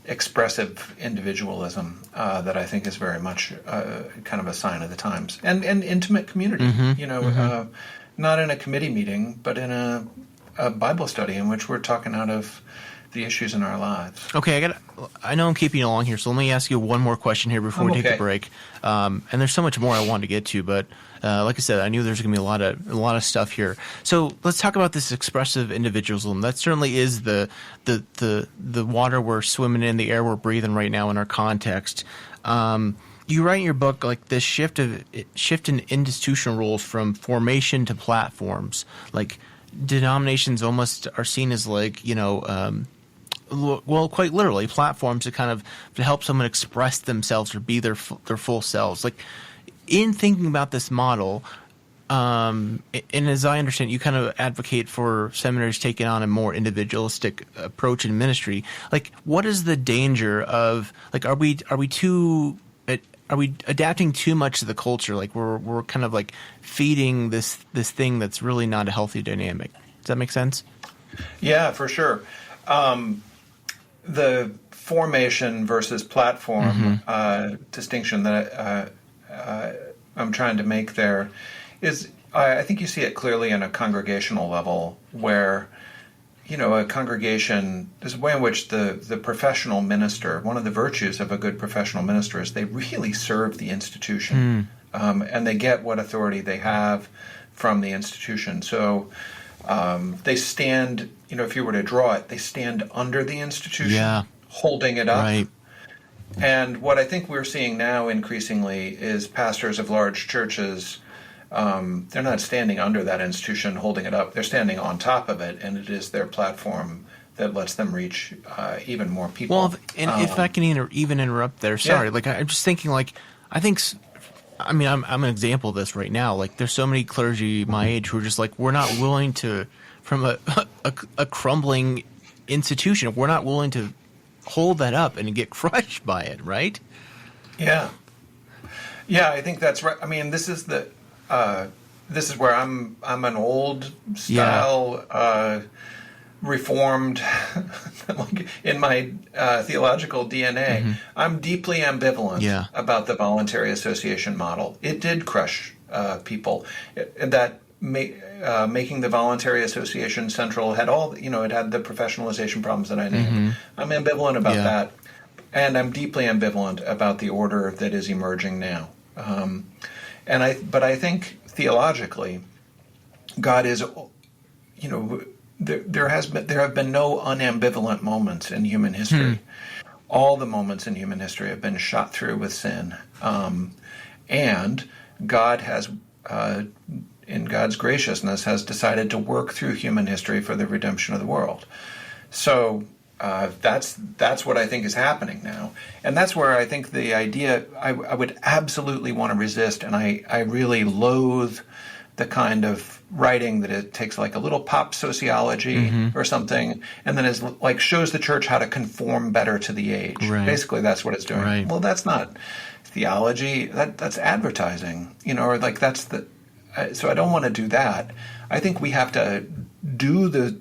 expressive individualism that I think is very much kind of a sign of the times, and intimate community. Not in a committee meeting, but in a Bible study in which we're talking out of the issues in our lives. Okay, I know I'm keeping you along here, so let me ask you one more question here before we take a break. And there's so much more I want to get to, but like I said, I knew there's going to be a lot of stuff here. So let's talk about this expressive individualism. That certainly is the water we're swimming in, the air we're breathing right now in our context. You write in your book like this shift in institutional roles from formation to platforms. Like denominations almost are seen as like quite literally platforms to help someone express themselves or be their full selves. Like in thinking about this model, and as I understand, you kind of advocate for seminaries taking on a more individualistic approach in ministry. Like, what is the danger of like are we adapting too much to the culture? Like we're kind of like feeding this thing that's really not a healthy dynamic. Does that make sense? Yeah, for sure. The formation versus platform distinction that I'm trying to make there is, I think you see it clearly in a congregational level where, a congregation, there's a way in which the professional minister, one of the virtues of a good professional minister is they really serve the institution, and they get what authority they have from the institution. So they stand, if you were to draw it, they stand under the institution, holding it up. Right. And what I think we're seeing now increasingly is pastors of large churches, they're not standing under that institution, holding it up. They're standing on top of it, and it is their platform that lets them reach even more people. Well, if I can even interrupt there, sorry. Yeah. Like I'm just thinking, like I'm an example of this right now. Like there's so many clergy my age who are just like, we're not willing to, from a crumbling institution, we're not willing to hold that up and get crushed by it, right? Yeah. Yeah, I think that's right. I mean, this is where I'm an old style reformed like in my theological DNA. Mm-hmm. I'm deeply ambivalent about the voluntary association model. It did crush people. Making the voluntary association central had it had the professionalization problems that I named. Mm-hmm. I'm ambivalent about that. And I'm deeply ambivalent about the order that is emerging now. But I think theologically, God is, there have been no unambivalent moments in human history. All the moments in human history have been shot through with sin, and God has, in God's graciousness, has decided to work through human history for the redemption of the world. So. That's what I think is happening now. And that's where I think the idea, I would absolutely want to resist, and I really loathe the kind of writing that it takes like a little pop sociology or something, and then is like shows the church how to conform better to the age. Right. Basically, that's what it's doing. Right. Well, that's not theology. That's advertising, or like that's the. So I don't want to do that. I think we have to do the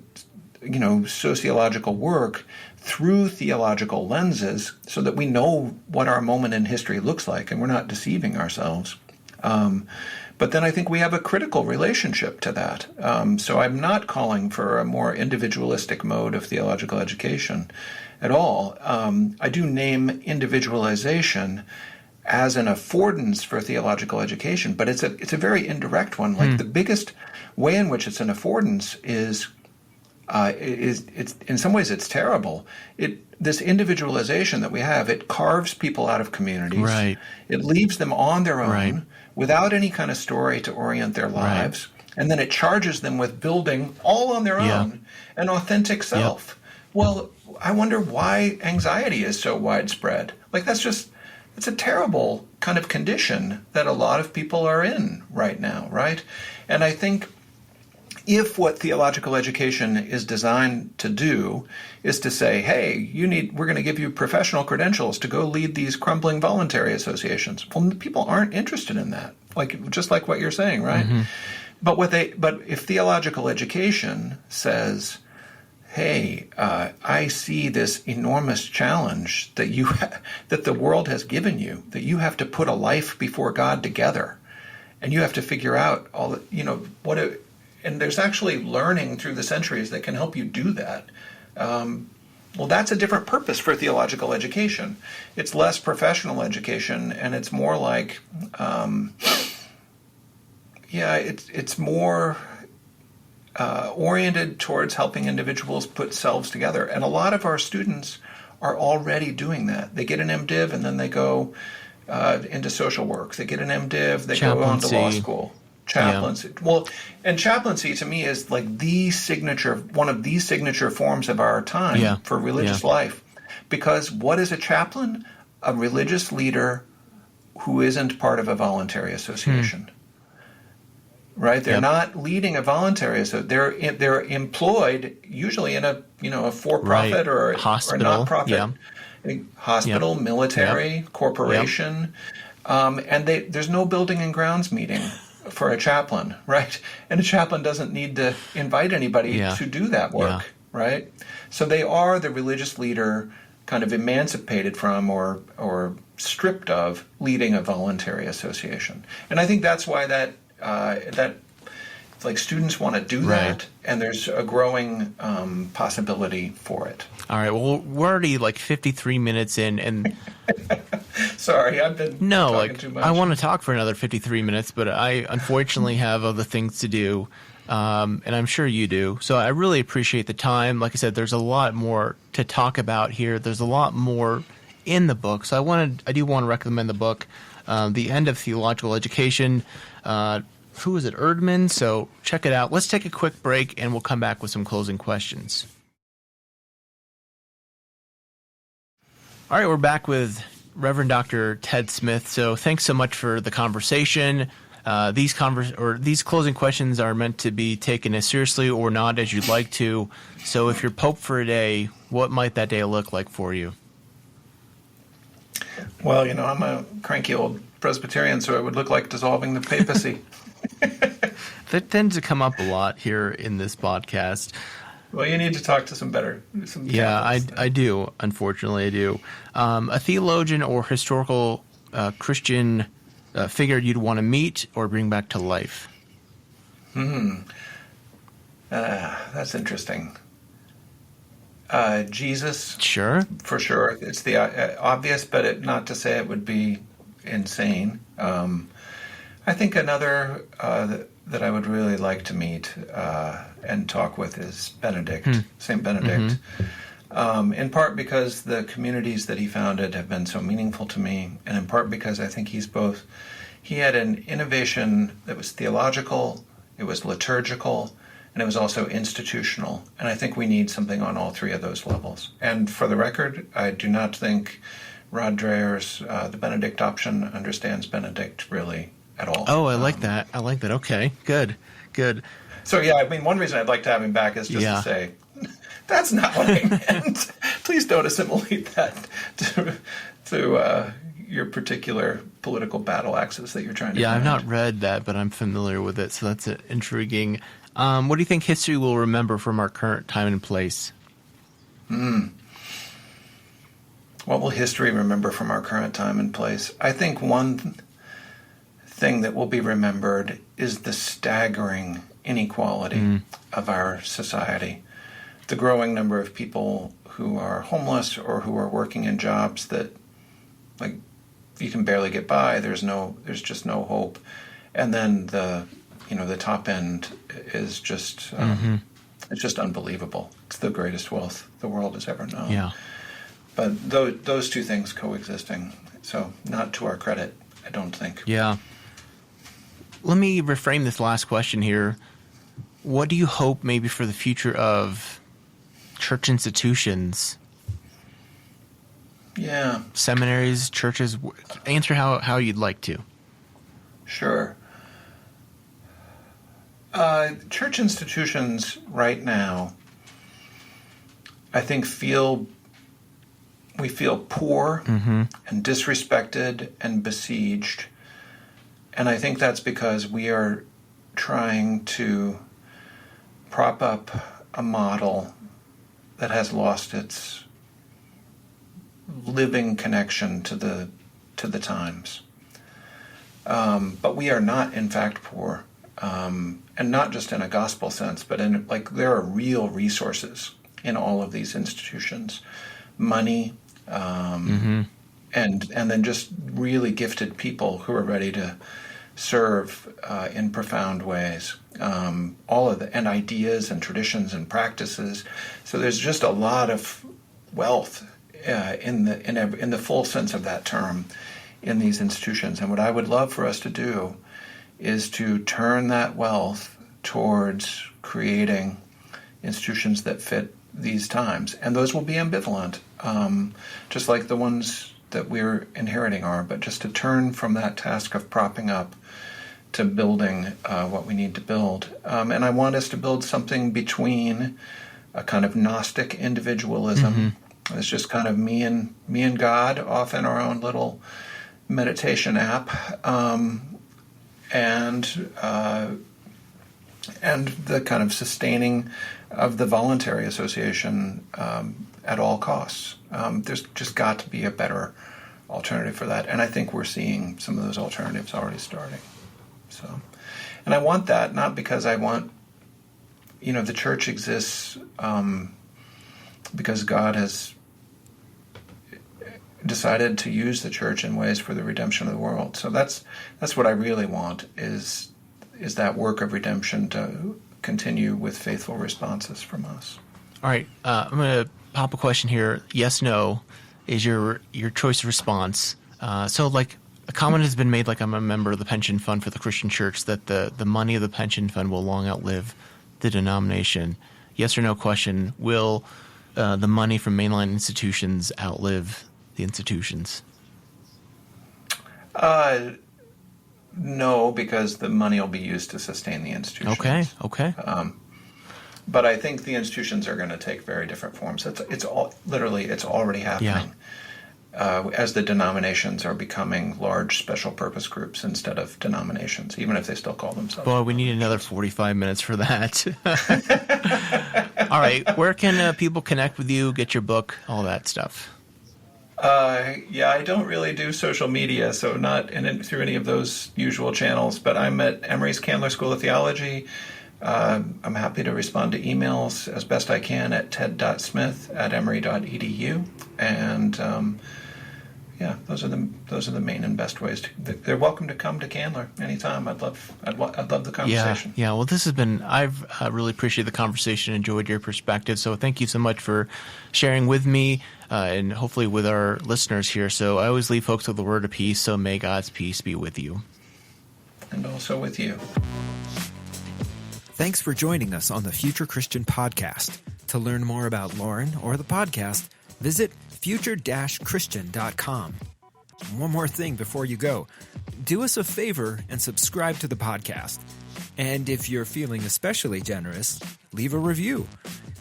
sociological work through theological lenses so that we know what our moment in history looks like and we're not deceiving ourselves. But then I think we have a critical relationship to that. So I'm not calling for a more individualistic mode of theological education at all. I do name individualization as an affordance for theological education, but it's a very indirect one. Like the biggest way in which it's an affordance is it's in some ways it's terrible. This individualization that we have, it carves people out of communities. Right. It leaves them on their own Right. without any kind of story to orient their lives, and then it charges them with building all on their own an authentic self. Well, I wonder why anxiety is so widespread. Like it's a terrible kind of condition that a lot of people are in right now, right? And I think if what theological education is designed to do is to say, hey, we're going to give you professional credentials to go lead these crumbling voluntary associations. Well, people aren't interested in that, just like what you're saying, right? Mm-hmm. But if theological education says, hey, I see this enormous challenge that the world has given you, that you have to put a life before God together, and you have to figure out and there's actually learning through the centuries that can help you do that. Well, that's a different purpose for theological education. It's less professional education, and it's more like, it's more oriented towards helping individuals put selves together. And a lot of our students are already doing that. They get an MDiv, and then they go into social work. They get an MDiv, they go on to law school. Chaplaincy. Yeah. Well, and chaplaincy to me is like one of the signature forms of our time for religious life. Because what is a chaplain? A religious leader who isn't part of a voluntary association. Right? They're not leading a voluntary, so they're employed usually in a for-profit or hospital, or not-profit. Hospital, military, corporation. And there's no building and grounds meeting for a chaplain, right? And a chaplain doesn't need to invite anybody to do that work, right? So they are the religious leader kind of emancipated from or stripped of leading a voluntary association. And I think that's why that students want to do that, and there's a growing possibility for it. All right, well, we're already 53 minutes in, and sorry, I've been talking too much. I want to talk for another 53 minutes, but I unfortunately have other things to do, and I'm sure you do. So I really appreciate the time. Like I said, there's a lot more to talk about here. There's a lot more in the book. So I do want to recommend the book, The End of Theological Education. Who is it? Erdman. So check it out. Let's take a quick break, and we'll come back with some closing questions. All right, we're back with Reverend Dr. Ted Smith. So thanks so much for the conversation. These closing questions are meant to be taken as seriously or not as you'd like to. So if you're Pope for a day, what might that day look like for you? Well, I'm a cranky old Presbyterian, so it would look like dissolving the papacy. That tends to come up a lot here in this podcast. Well, you need to talk to some Yeah, I do. Unfortunately, I do. A theologian or historical Christian figure you'd want to meet or bring back to life? That's interesting. Jesus. Sure. For sure. It's the obvious, but not to say it would be insane. I think another that I would really like to meet and talk with is Benedict, St. Benedict. In part because the communities that he founded have been so meaningful to me, and in part because I think he had an innovation that was theological, it was liturgical, and it was also institutional. And I think we need something on all three of those levels. And for the record, I do not think Rod Dreyer's The Benedict Option understands Benedict really at all. Oh, I like that. Okay, good. So, yeah, one reason I'd like to have him back is just to say, that's not what I meant. Please don't assimilate that to your particular political battle axis that you're trying to Yeah, find. I've not read that, but I'm familiar with it, so that's intriguing. What do you think history will remember from our current time and place? What will history remember from our current time and place? I think one thing that will be remembered is the staggering inequality of our society. The growing number of people who are homeless or who are working in jobs that, like, you can barely get by. There's just no hope. And then the top end is just it's just unbelievable. It's the greatest wealth the world has ever known. Yeah. But those two things coexisting, so not to our credit, I don't think. Yeah. Let me reframe this last question here. What do you hope maybe for the future of church institutions? Yeah. Seminaries, churches? Answer how you'd like to. Sure. Church institutions right now, I think we feel poor and disrespected and besieged. And I think that's because we are trying to prop up a model that has lost its living connection to the times. But we are not, in fact, poor. And not just in a gospel sense, but in there are real resources in all of these institutions. Money, and then just really gifted people who are ready to serve in profound ways. And ideas and traditions and practices. So there's just a lot of wealth in the full sense of that term in these institutions. And what I would love for us to do is to turn that wealth towards creating institutions that fit these times. And those will be ambivalent, just like the ones that we're inheriting are, but just to turn from that task of propping up to building what we need to build. And I want us to build something between a kind of Gnostic individualism. It's just kind of me and God off in our own little meditation app, and the kind of sustaining of the voluntary association at all costs. There's just got to be a better alternative for that, and I think we're seeing some of those alternatives already starting. So, and I want that not because I want, the church exists because God has decided to use the church in ways for the redemption of the world. So that's what I really want is that work of redemption to continue with faithful responses from us. All right, I'm going to pop a question here. Yes, no is your choice of response. So a comment has been made, I'm a member of the pension fund for the Christian church, that the money of the pension fund will long outlive the denomination. Yes or no question, will the money from mainline institutions outlive the institutions? No, because the money will be used to sustain the institutions. Okay. But I think the institutions are going to take very different forms. It's already happening. As the denominations are becoming large special purpose groups instead of denominations, even if they still call themselves. Boy, we need another 45 minutes for that. All right, where can people connect with you, get your book, all that stuff? I don't really do social media, so not through any of those usual channels, but I'm at Emory's Candler School of Theology. I'm happy to respond to emails as best I can at ted.smith@emory.edu. And those are the main and best ways. They're welcome to come to Candler anytime. I'd love the conversation. Yeah. Well, I've really appreciated the conversation, enjoyed your perspective. So thank you so much for sharing with me and hopefully with our listeners here. So I always leave folks with a word of peace. So may God's peace be with you. And also with you. Thanks for joining us on the Future Christian Podcast. To learn more about Loren or the podcast, visit future-christian.com. One more thing before you go. Do us a favor and subscribe to the podcast. And if you're feeling especially generous, leave a review.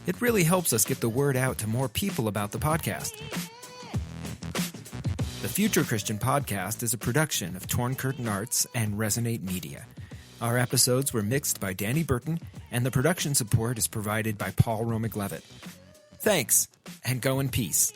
It really helps us get the word out to more people about the podcast. The Future Christian Podcast is a production of Torn Curtain Arts and Resonate Media. Our episodes were mixed by Danny Burton, and the production support is provided by Paul Romick-Levitt. Thanks, and go in peace.